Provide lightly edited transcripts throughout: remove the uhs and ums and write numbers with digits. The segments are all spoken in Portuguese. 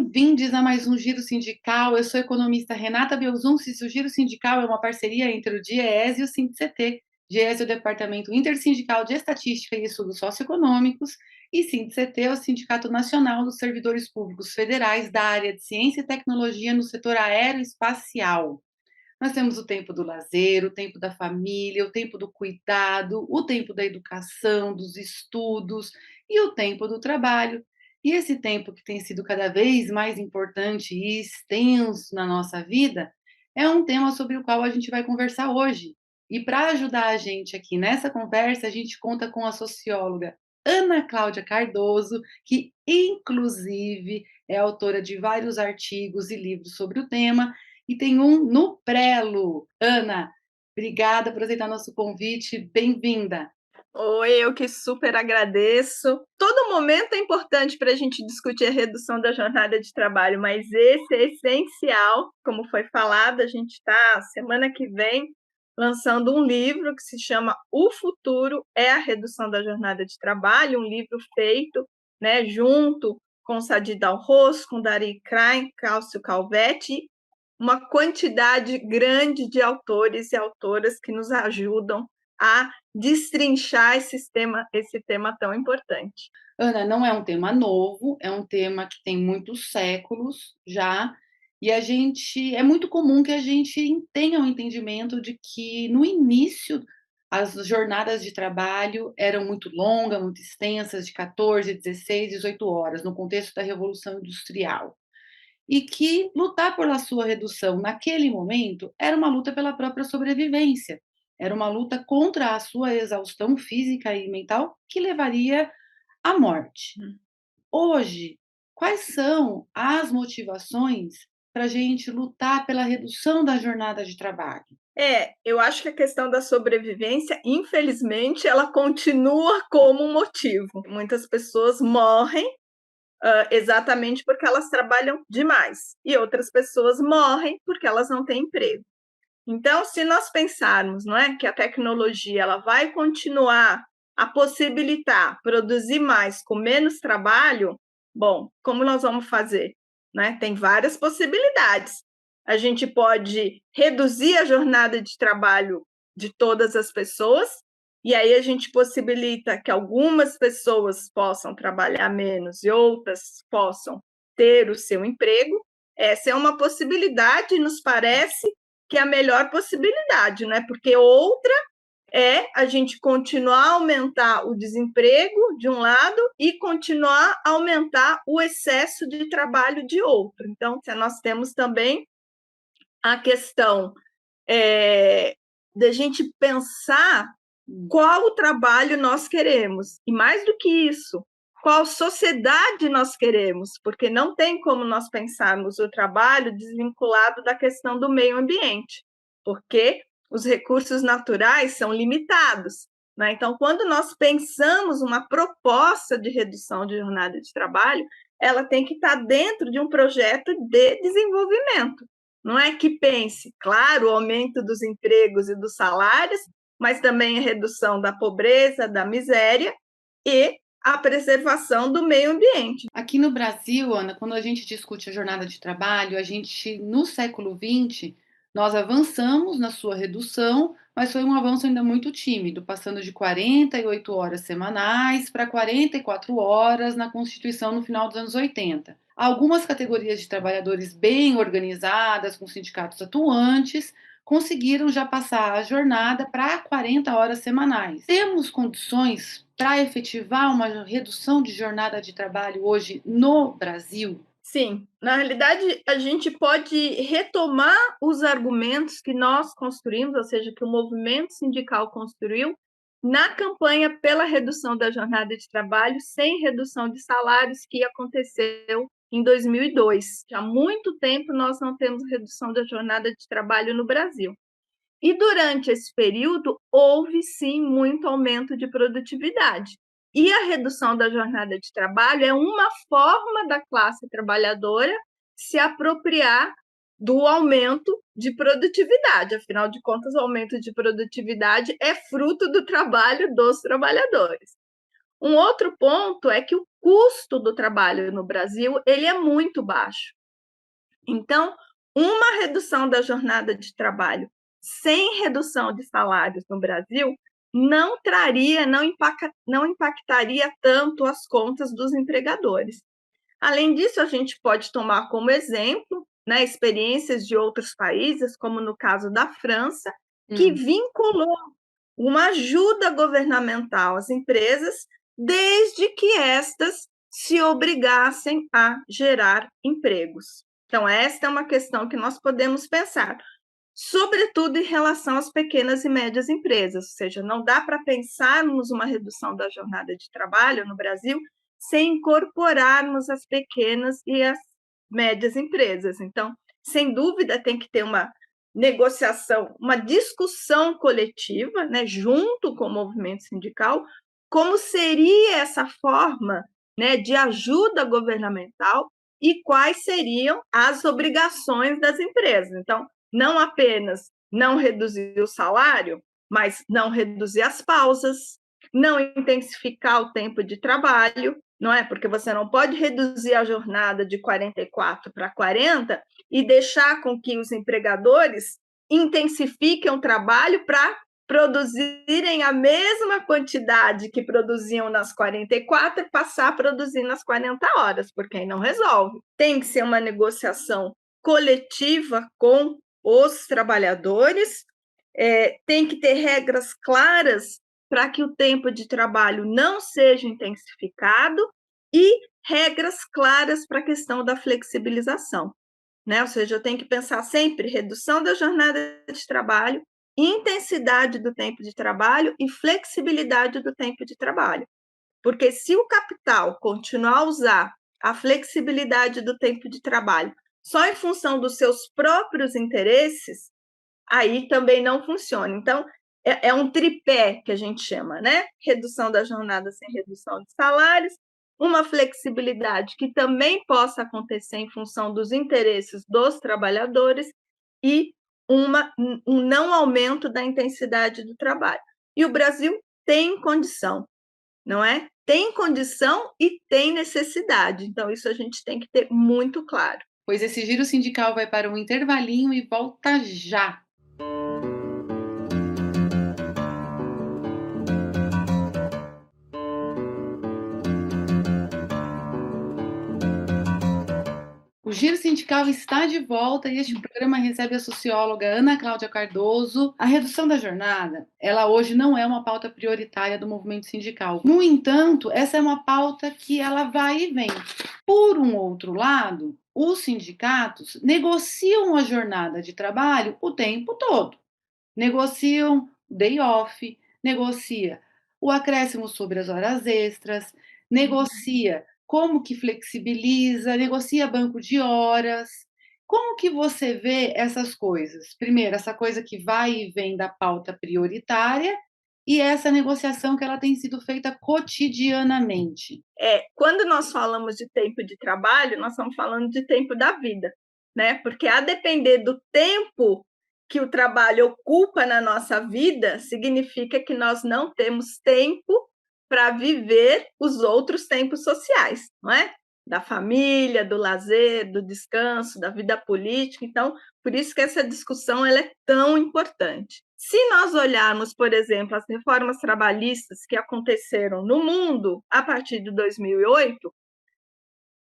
Bem-vindos a mais um Giro Sindical. Eu sou a economista Renata Belzuncis. O Giro Sindical é uma parceria entre o DIEESE e o SINDIC-CT. DIEESE é o Departamento Intersindical de Estatística e Estudos Socioeconômicos e SINDIC-CT é o Sindicato Nacional dos Servidores Públicos Federais da área de Ciência e Tecnologia no setor aeroespacial. Nós temos o tempo do lazer, o tempo da família, o tempo do cuidado, o tempo da educação, dos estudos e o tempo do trabalho. E esse tempo que tem sido cada vez mais importante e extenso na nossa vida é um tema sobre o qual a gente vai conversar hoje. E para ajudar a gente aqui nessa conversa, a gente conta com a socióloga Ana Cláudia Cardoso, que inclusive é autora de vários artigos e livros sobre o tema e tem um no Prelo. Ana, obrigada por aceitar nosso convite, bem-vinda. Oi, eu que super agradeço. Todo momento é importante para a gente discutir a redução da jornada de trabalho, mas esse é essencial, como foi falado, a gente está, semana que vem, lançando um livro que se chama O Futuro é a Redução da Jornada de Trabalho, um livro feito, né, junto com Sadi Dalros, com Dari Krain, Cálcio Calvetti, uma quantidade grande de autores e autoras que nos ajudam a destrinchar esse tema tão importante. Ana, não é um tema novo, é um tema que tem muitos séculos já, e é muito comum que a gente tenha um entendimento de que no início as jornadas de trabalho eram muito longas, muito extensas, de 14, 16, 18 horas, no contexto da Revolução Industrial. E que lutar pela sua redução naquele momento era uma luta pela própria sobrevivência, era uma luta contra a sua exaustão física e mental que levaria à morte. Hoje, quais são as motivações para a gente lutar pela redução da jornada de trabalho? Eu acho que a questão da sobrevivência, infelizmente, ela continua como um motivo. Muitas pessoas morrem exatamente porque elas trabalham demais, e outras pessoas morrem porque elas não têm emprego. Então, se nós pensarmos, não é, que a tecnologia ela vai continuar a possibilitar produzir mais com menos trabalho, bom, como nós vamos fazer? Né? Tem várias possibilidades. A gente pode reduzir a jornada de trabalho de todas as pessoas, e aí a gente possibilita que algumas pessoas possam trabalhar menos e outras possam ter o seu emprego. Essa é uma possibilidade, nos parece que é a melhor possibilidade, né? Porque outra é a gente continuar a aumentar o desemprego de um lado e continuar a aumentar o excesso de trabalho de outro. Então, nós temos também a questão da gente pensar qual o trabalho nós queremos. E mais do que isso, qual sociedade nós queremos, porque não tem como nós pensarmos o trabalho desvinculado da questão do meio ambiente, porque os recursos naturais são limitados. Né? Então, quando nós pensamos uma proposta de redução de jornada de trabalho, ela tem que estar dentro de um projeto de desenvolvimento. Não é que pense, claro, o aumento dos empregos e dos salários, mas também a redução da pobreza, da miséria e a preservação do meio ambiente. Aqui no Brasil, Ana, quando a gente discute a jornada de trabalho, no século XX, nós avançamos na sua redução, mas foi um avanço ainda muito tímido, passando de 48 horas semanais para 44 horas na Constituição no final dos anos 80. Algumas categorias de trabalhadores bem organizadas, com sindicatos atuantes, conseguiram já passar a jornada para 40 horas semanais. Temos condições para efetivar uma redução de jornada de trabalho hoje no Brasil? Sim, na realidade, a gente pode retomar os argumentos que nós construímos, ou seja, que o movimento sindical construiu na campanha pela redução da jornada de trabalho sem redução de salários que aconteceu em 2002. Já há muito tempo nós não temos redução da jornada de trabalho no Brasil. E durante esse período, houve sim muito aumento de produtividade. E a redução da jornada de trabalho é uma forma da classe trabalhadora se apropriar do aumento de produtividade. Afinal de contas, o aumento de produtividade é fruto do trabalho dos trabalhadores. Um outro ponto é que o custo do trabalho no Brasil ele é muito baixo. Então, uma redução da jornada de trabalho sem redução de salários no Brasil não traria, não impactaria tanto as contas dos empregadores. Além disso, a gente pode tomar como exemplo, né, experiências de outros países, como no caso da França, que vinculou uma ajuda governamental às empresas desde que estas se obrigassem a gerar empregos. Então, esta é uma questão que nós podemos pensar, sobretudo em relação às pequenas e médias empresas, ou seja, não dá para pensarmos uma redução da jornada de trabalho no Brasil sem incorporarmos as pequenas e as médias empresas. Então, sem dúvida, tem que ter uma negociação, uma discussão coletiva, né, junto com o movimento sindical, como seria essa forma, né, de ajuda governamental e quais seriam as obrigações das empresas. Então, não apenas não reduzir o salário, mas não reduzir as pausas, não intensificar o tempo de trabalho, não é? Porque você não pode reduzir a jornada de 44 para 40 e deixar com que os empregadores intensifiquem o trabalho para produzirem a mesma quantidade que produziam nas 44 e passar a produzir nas 40 horas, porque aí não resolve. Tem que ser uma negociação coletiva com os trabalhadores, tem que ter regras claras para que o tempo de trabalho não seja intensificado e regras claras para a questão da flexibilização, né? Ou seja, eu tenho que pensar sempre redução da jornada de trabalho, intensidade do tempo de trabalho e flexibilidade do tempo de trabalho. Porque se o capital continuar a usar a flexibilidade do tempo de trabalho só em função dos seus próprios interesses, aí também não funciona. Então, é um tripé que a gente chama, né? Redução da jornada sem redução de salários, uma flexibilidade que também possa acontecer em função dos interesses dos trabalhadores e um não aumento da intensidade do trabalho. E o Brasil tem condição, não é? Tem condição e tem necessidade. Então, isso a gente tem que ter muito claro. Pois esse giro sindical vai para um intervalinho e volta já. O Giro Sindical está de volta e este programa recebe a socióloga Ana Cláudia Cardoso. A redução da jornada, ela hoje não é uma pauta prioritária do movimento sindical. No entanto, essa é uma pauta que ela vai e vem. Por um outro lado, os sindicatos negociam a jornada de trabalho o tempo todo. Negociam o day off, negocia o acréscimo sobre as horas extras, negocia como que flexibiliza, negocia banco de horas. Como que você vê essas coisas? Primeiro, essa coisa que vai e vem da pauta prioritária e essa negociação que ela tem sido feita cotidianamente. Quando nós falamos de tempo de trabalho, nós estamos falando de tempo da vida, né? Porque a depender do tempo que o trabalho ocupa na nossa vida, significa que nós não temos tempo para viver os outros tempos sociais, não é? Da família, do lazer, do descanso, da vida política. Então, por isso que essa discussão ela é tão importante. Se nós olharmos, por exemplo, as reformas trabalhistas que aconteceram no mundo a partir de 2008,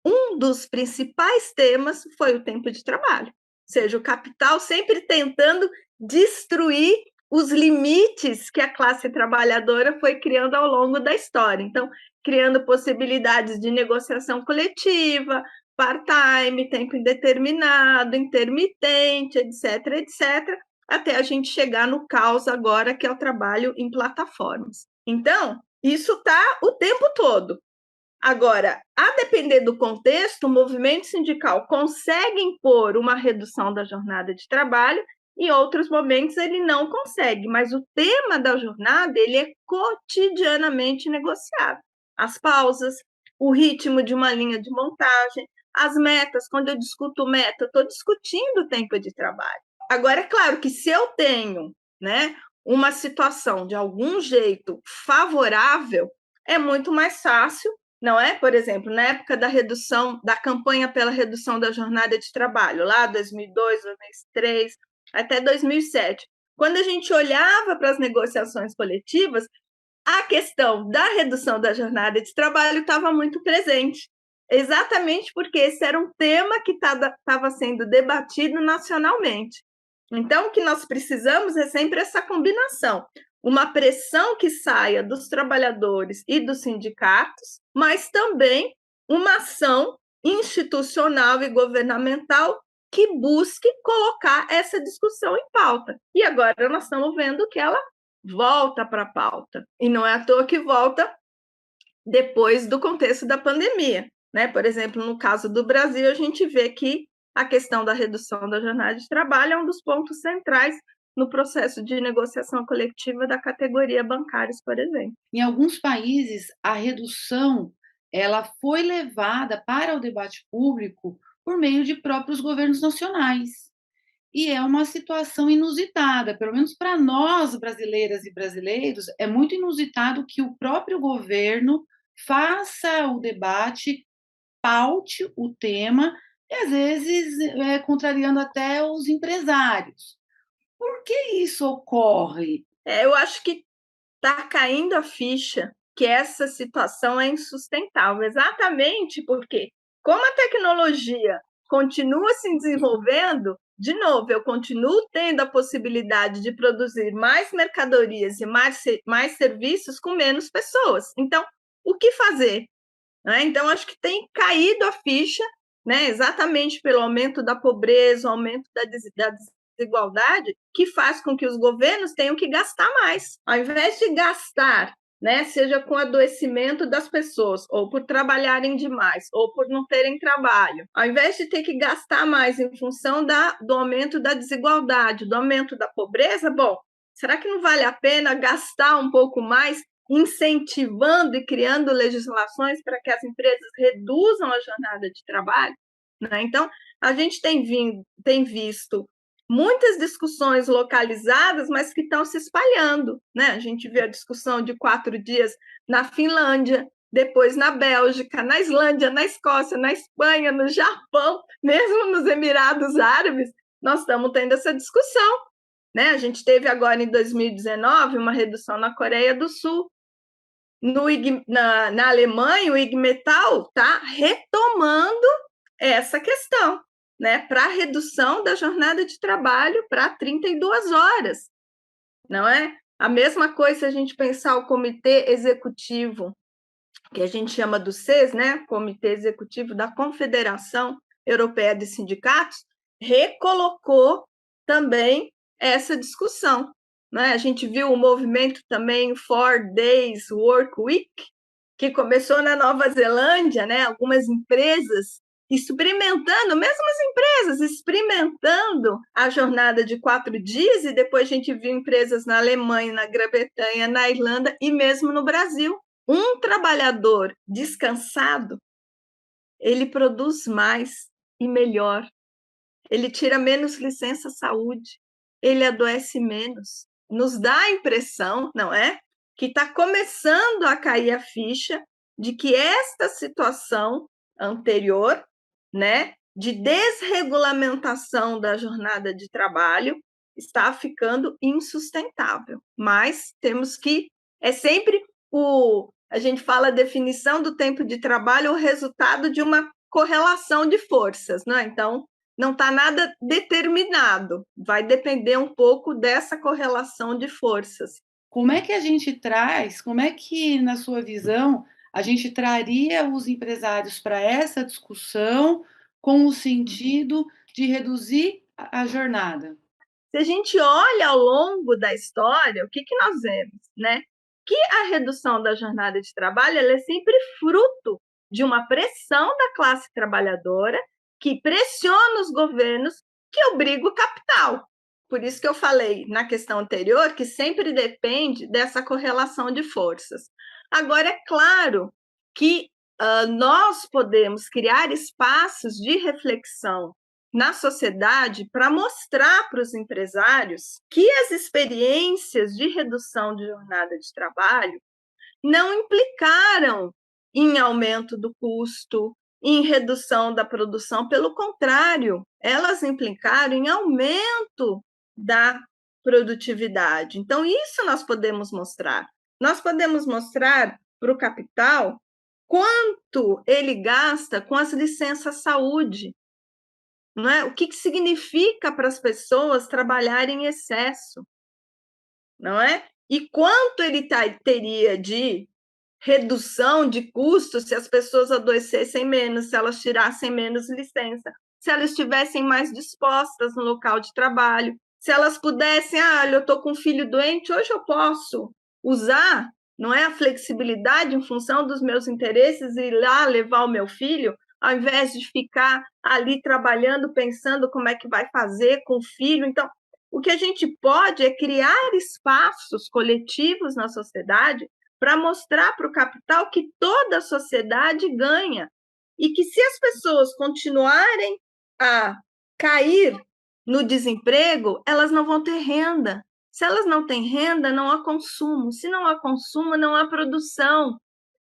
um dos principais temas foi o tempo de trabalho, ou seja, o capital sempre tentando destruir os limites que a classe trabalhadora foi criando ao longo da história. Então, criando possibilidades de negociação coletiva, part-time, tempo indeterminado, intermitente, etc., etc., até a gente chegar no caos agora, que é o trabalho em plataformas. Então, isso está o tempo todo. Agora, a depender do contexto, o movimento sindical consegue impor uma redução da jornada de trabalho, em outros momentos ele não consegue, mas o tema da jornada ele é cotidianamente negociado. As pausas, o ritmo de uma linha de montagem, as metas, quando eu discuto meta, eu estou discutindo o tempo de trabalho. Agora, é claro que se eu tenho, né, uma situação de algum jeito favorável é muito mais fácil, não é? Por exemplo, na época da campanha pela redução da jornada de trabalho, lá 2002, 2003, até 2007, quando a gente olhava para as negociações coletivas, a questão da redução da jornada de trabalho estava muito presente, exatamente porque esse era um tema que estava sendo debatido nacionalmente. Então, o que nós precisamos é sempre essa combinação, uma pressão que saia dos trabalhadores e dos sindicatos, mas também uma ação institucional e governamental que busque colocar essa discussão em pauta. E agora nós estamos vendo que ela volta para a pauta. E não é à toa que volta depois do contexto da pandemia, né? Por exemplo, no caso do Brasil, a gente vê que a questão da redução da jornada de trabalho é um dos pontos centrais no processo de negociação coletiva da categoria bancários, por exemplo. Em alguns países, a redução ela foi levada para o debate público por meio de próprios governos nacionais. E é uma situação inusitada, pelo menos para nós, brasileiras e brasileiros, é muito inusitado que o próprio governo faça o debate, paute o tema, e às vezes contrariando até os empresários. Por que isso ocorre? Eu acho que está caindo a ficha que essa situação é insustentável, exatamente porque, como a tecnologia continua se desenvolvendo, de novo, eu continuo tendo a possibilidade de produzir mais mercadorias e mais serviços com menos pessoas. Então, o que fazer? Né? Então, acho que tem caído a ficha, né, exatamente pelo aumento da pobreza, o aumento da desigualdade, que faz com que os governos tenham que gastar mais. Ao invés de gastar, né, seja com adoecimento das pessoas, ou por trabalharem demais, ou por não terem trabalho, ao invés de ter que gastar mais em função do aumento da desigualdade, do aumento da pobreza, bom, será que não vale a pena gastar um pouco mais incentivando e criando legislações para que as empresas reduzam a jornada de trabalho? Né? Então, a gente tem visto muitas discussões localizadas, mas que estão se espalhando. Né? A gente vê a discussão de 4 dias na Finlândia, depois na Bélgica, na Islândia, na Escócia, na Espanha, no Japão, mesmo nos Emirados Árabes, nós estamos tendo essa discussão. Né? A gente teve agora, em 2019, uma redução na Coreia do Sul. Na Alemanha, o IG Metall está retomando essa questão, né, para a redução da jornada de trabalho para 32 horas, não é? A mesma coisa se a gente pensar o comitê executivo, que a gente chama do CES, né, Comitê Executivo da Confederação Europeia de Sindicatos, recolocou também essa discussão. Né? A gente viu o movimento também 4 Days Work Week, que começou na Nova Zelândia, né? Algumas empresas experimentando, mesmo as empresas experimentando a jornada de 4 dias, e depois a gente viu empresas na Alemanha, na Grã-Bretanha, na Irlanda e mesmo no Brasil. Um trabalhador descansado, ele produz mais e melhor, ele tira menos licença saúde, ele adoece menos. Nos dá a impressão, não é? Que está começando a cair a ficha de que esta situação anterior, né, de desregulamentação da jornada de trabalho, está ficando insustentável. Mas temos que. É sempre a gente fala a definição do tempo de trabalho, o resultado de uma correlação de forças, né? Então, não está nada determinado, vai depender um pouco dessa correlação de forças. Como é que a gente traz, como é que, na sua visão, a gente traria os empresários para essa discussão com o sentido de reduzir a jornada? Se a gente olha ao longo da história, o que nós vemos? Né? Que a redução da jornada de trabalho ela é sempre fruto de uma pressão da classe trabalhadora que pressiona os governos, que obriga o capital. Por isso que eu falei na questão anterior que sempre depende dessa correlação de forças. Agora, é claro que nós podemos criar espaços de reflexão na sociedade para mostrar para os empresários que as experiências de redução de jornada de trabalho não implicaram em aumento do custo, em redução da produção, pelo contrário, elas implicaram em aumento da produtividade. Então, isso nós podemos mostrar. Nós podemos mostrar para o capital quanto ele gasta com as licenças saúde, não é? O que significa para as pessoas trabalharem em excesso, não é? E quanto ele teria de redução de custos se as pessoas adoecessem menos, se elas tirassem menos licença, se elas estivessem mais dispostas no local de trabalho, se elas pudessem, olha, eu estou com um filho doente, hoje eu posso usar, não é, a flexibilidade em função dos meus interesses e ir lá levar o meu filho, ao invés de ficar ali trabalhando, pensando como é que vai fazer com o filho. Então, o que a gente pode é criar espaços coletivos na sociedade para mostrar para o capital que toda a sociedade ganha e que se as pessoas continuarem a cair no desemprego, elas não vão ter renda. Se elas não têm renda, não há consumo. Se não há consumo, não há produção.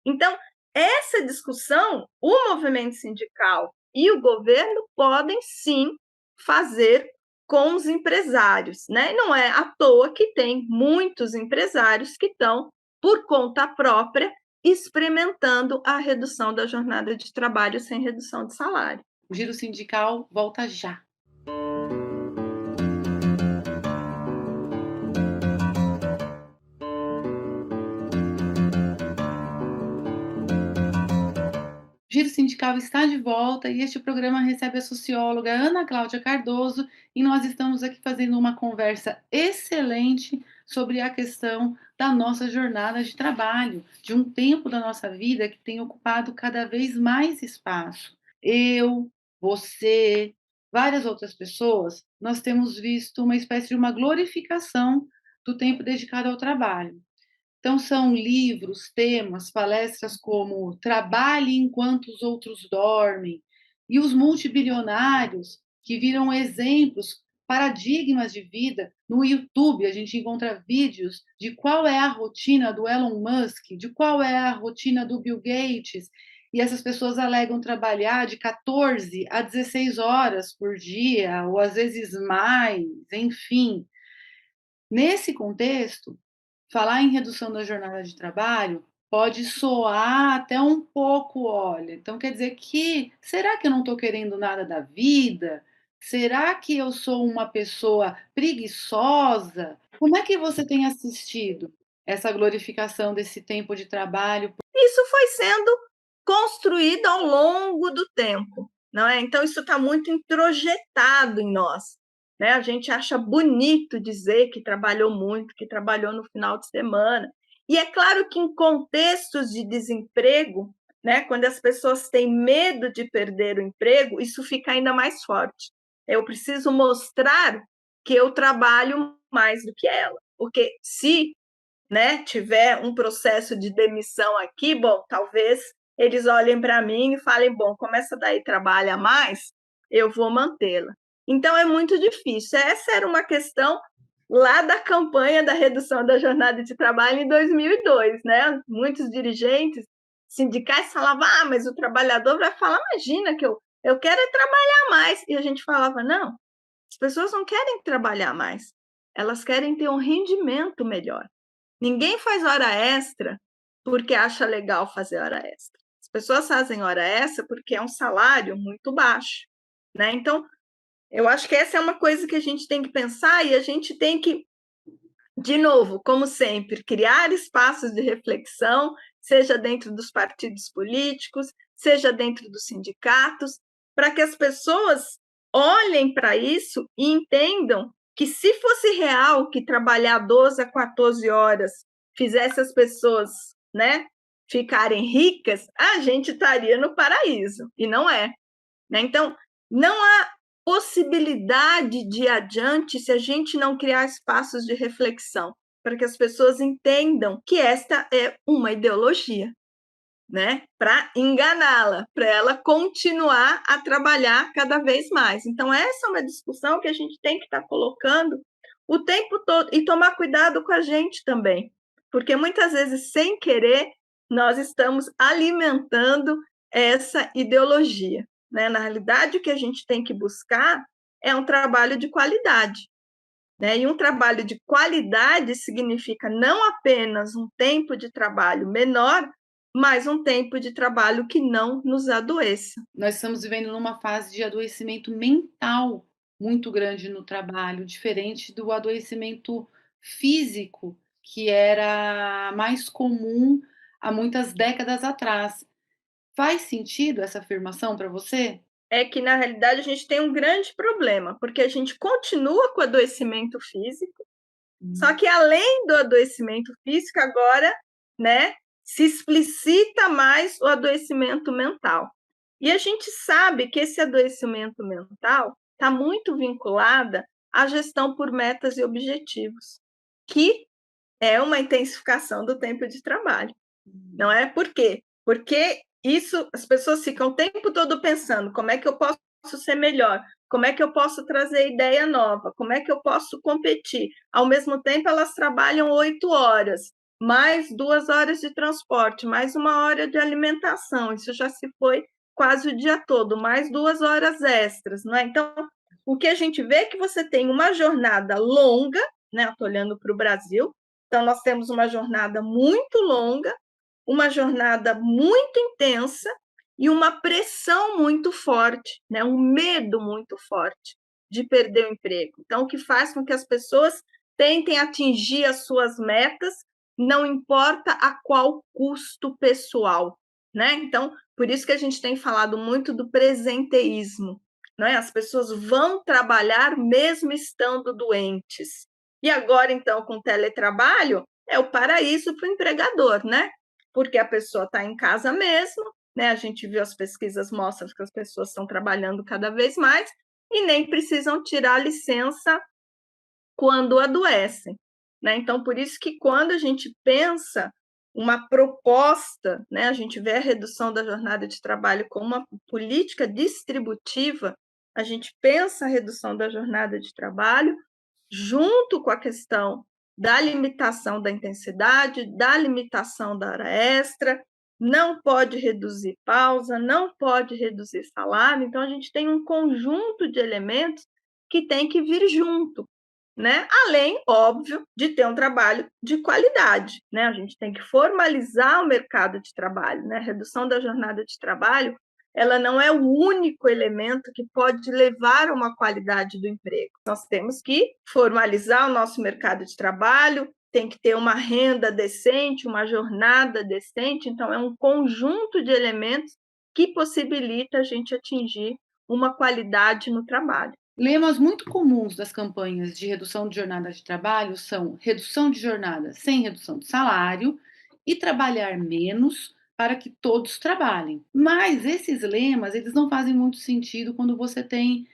Então, essa discussão, o movimento sindical e o governo podem sim fazer com os empresários, né? Não é à toa que tem muitos empresários que estão, por conta própria, experimentando a redução da jornada de trabalho sem redução de salário. O Giro Sindical volta já. O Giro Sindical está de volta e este programa recebe a socióloga Ana Cláudia Cardoso e nós estamos aqui fazendo uma conversa excelente sobre a questão da nossa jornada de trabalho, de um tempo da nossa vida que tem ocupado cada vez mais espaço. Eu, você, várias outras pessoas, nós temos visto uma espécie de uma glorificação do tempo dedicado ao trabalho. Então, são livros, temas, palestras como Trabalhe enquanto os outros dormem, e os multibilionários que viram exemplos, paradigmas de vida. No YouTube, a gente encontra vídeos de qual é a rotina do Elon Musk, de qual é a rotina do Bill Gates, e essas pessoas alegam trabalhar de 14 a 16 horas por dia, ou às vezes mais, enfim. Nesse contexto, falar em redução da jornada de trabalho pode soar até um pouco, olha, então quer dizer que será que eu não estou querendo nada da vida? Será que eu sou uma pessoa preguiçosa? Como é que você tem assistido essa glorificação desse tempo de trabalho? Isso foi sendo construído ao longo do tempo, não é? Então, isso está muito introjetado em nós. Né? A gente acha bonito dizer que trabalhou muito, que trabalhou no final de semana. E é claro que em contextos de desemprego, né, quando as pessoas têm medo de perder o emprego, isso fica ainda mais forte. Eu preciso mostrar que eu trabalho mais do que ela, porque se, né, tiver um processo de demissão aqui, bom, talvez eles olhem para mim e falem, bom, como essa daí trabalha mais, eu vou mantê-la. Então é muito difícil. Essa era uma questão lá da campanha da redução da jornada de trabalho em 2002, né? Muitos dirigentes sindicais falavam, mas o trabalhador vai falar, imagina que eu quero é trabalhar mais. E a gente falava, não, as pessoas não querem trabalhar mais, elas querem ter um rendimento melhor. Ninguém faz hora extra porque acha legal fazer hora extra. As pessoas fazem hora extra porque é um salário muito baixo, né? Então, eu acho que essa é uma coisa que a gente tem que pensar e a gente tem que, de novo, como sempre, criar espaços de reflexão, seja dentro dos partidos políticos, seja dentro dos sindicatos, para que as pessoas olhem para isso e entendam que se fosse real que trabalhar 12 a 14 horas fizesse as pessoas, né, ficarem ricas, a gente estaria no paraíso, e não é. Né? Então, não há possibilidade de ir adiante se a gente não criar espaços de reflexão, para que as pessoas entendam que esta é uma ideologia, né? Para enganá-la, para ela continuar a trabalhar cada vez mais. Então, essa é uma discussão que a gente tem que estar colocando o tempo todo e tomar cuidado com a gente também, porque muitas vezes, sem querer, nós estamos alimentando essa ideologia, né? Na realidade, o que a gente tem que buscar é um trabalho de qualidade, né? E um trabalho de qualidade significa não apenas um tempo de trabalho menor, mas um tempo de trabalho que não nos adoeça. Nós estamos vivendo numa fase de adoecimento mental muito grande no trabalho, diferente do adoecimento físico, que era mais comum há muitas décadas atrás. Faz sentido essa afirmação para você? É que, na realidade, a gente tem um grande problema, porque a gente continua com adoecimento físico, só que além do adoecimento físico, agora, né, se explicita mais o adoecimento mental. E a gente sabe que esse adoecimento mental está muito vinculada à gestão por metas e objetivos, que é uma intensificação do tempo de trabalho. Não é? Por quê? Porque isso, as pessoas ficam o tempo todo pensando como é que eu posso ser melhor, como é que eu posso trazer ideia nova, como é que eu posso competir. Ao mesmo tempo, elas trabalham 8 horas, mais 2 horas de transporte, mais 1 hora de alimentação. Isso já se foi quase o dia todo, mais 2 horas extras, não é? Então, o que a gente vê é que você tem uma jornada longa, né? Estou olhando para o Brasil, então nós temos uma jornada muito longa, uma jornada muito intensa e uma pressão muito forte, né? Um medo muito forte de perder o emprego. Então, o que faz com que as pessoas tentem atingir as suas metas, não importa a qual custo pessoal, né? Então, por isso que a gente tem falado muito do presenteísmo, né? As pessoas vão trabalhar mesmo estando doentes. E agora, então, com o teletrabalho, é o paraíso para o empregador, né? Porque a pessoa está em casa mesmo, né? A gente viu as pesquisas mostram que as pessoas estão trabalhando cada vez mais e nem precisam tirar licença quando adoecem, né? Então, por isso que quando a gente pensa uma proposta, né, a gente vê a redução da jornada de trabalho como uma política distributiva, a gente pensa a redução da jornada de trabalho junto com a questão da limitação da intensidade, da limitação da hora extra, não pode reduzir pausa, não pode reduzir salário. Então, a gente tem um conjunto de elementos que tem que vir junto, né? Além, óbvio, de ter um trabalho de qualidade, né? A gente tem que formalizar o mercado de trabalho, né? A redução da jornada de trabalho, ela não é o único elemento que pode levar a uma qualidade do emprego. Nós temos que formalizar o nosso mercado de trabalho, tem que ter uma renda decente, uma jornada decente, então é um conjunto de elementos que possibilita a gente atingir uma qualidade no trabalho. Lemas muito comuns das campanhas de redução de jornada de trabalho são redução de jornada sem redução de salário e trabalhar menos para que todos trabalhem. Mas esses lemas, eles não fazem muito sentido quando você tem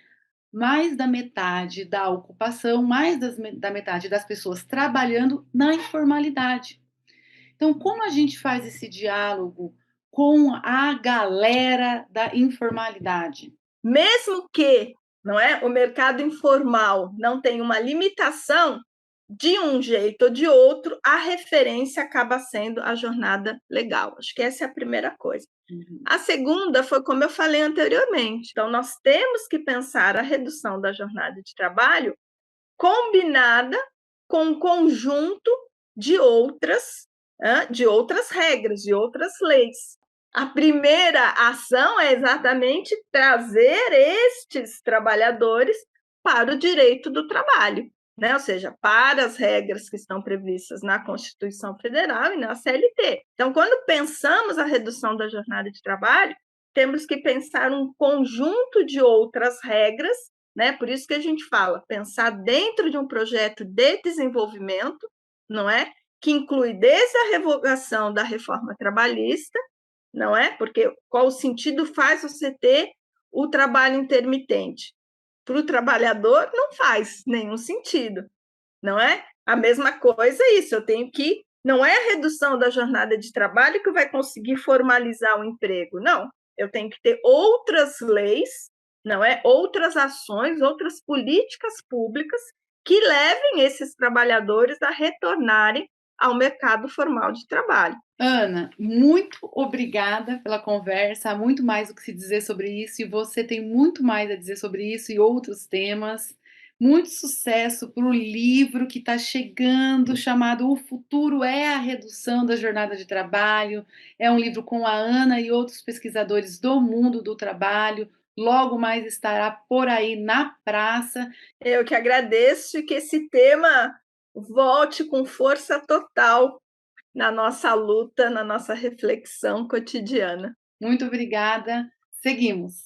mais da metade da ocupação, da metade das pessoas trabalhando na informalidade. Então, como a gente faz esse diálogo com a galera da informalidade? Mesmo que, não é, o mercado informal não tenha uma limitação, de um jeito ou de outro, a referência acaba sendo a jornada legal. Acho que essa é a primeira coisa. A segunda foi como eu falei anteriormente. Então, nós temos que pensar a redução da jornada de trabalho combinada com um conjunto de outras regras, de outras leis. A primeira ação é exatamente trazer estes trabalhadores para o direito do trabalho, né? Ou seja, para as regras que estão previstas na Constituição Federal e na CLT. Então, quando pensamos a redução da jornada de trabalho, temos que pensar um conjunto de outras regras, né? Por isso que a gente fala, pensar dentro de um projeto de desenvolvimento, não é? Que inclui desde a revogação da reforma trabalhista, não é? Porque qual sentido faz você ter o trabalho intermitente? Para o trabalhador, não faz nenhum sentido, não é? A mesma coisa é isso, eu tenho que. Não é a redução da jornada de trabalho que vai conseguir formalizar o emprego, não. Eu tenho que ter outras leis, não é? Outras ações, outras políticas públicas que levem esses trabalhadores a retornarem ao mercado formal de trabalho. Ana, muito obrigada pela conversa. Há muito mais o que se dizer sobre isso, e você tem muito mais a dizer sobre isso e outros temas. Muito sucesso para o livro que está chegando, chamado O Futuro é a Redução da Jornada de Trabalho. É um livro com a Ana e outros pesquisadores do mundo do trabalho. Logo mais estará por aí na praça. Eu que agradeço e que esse tema volte com força total na nossa luta, na nossa reflexão cotidiana. Muito obrigada. Seguimos.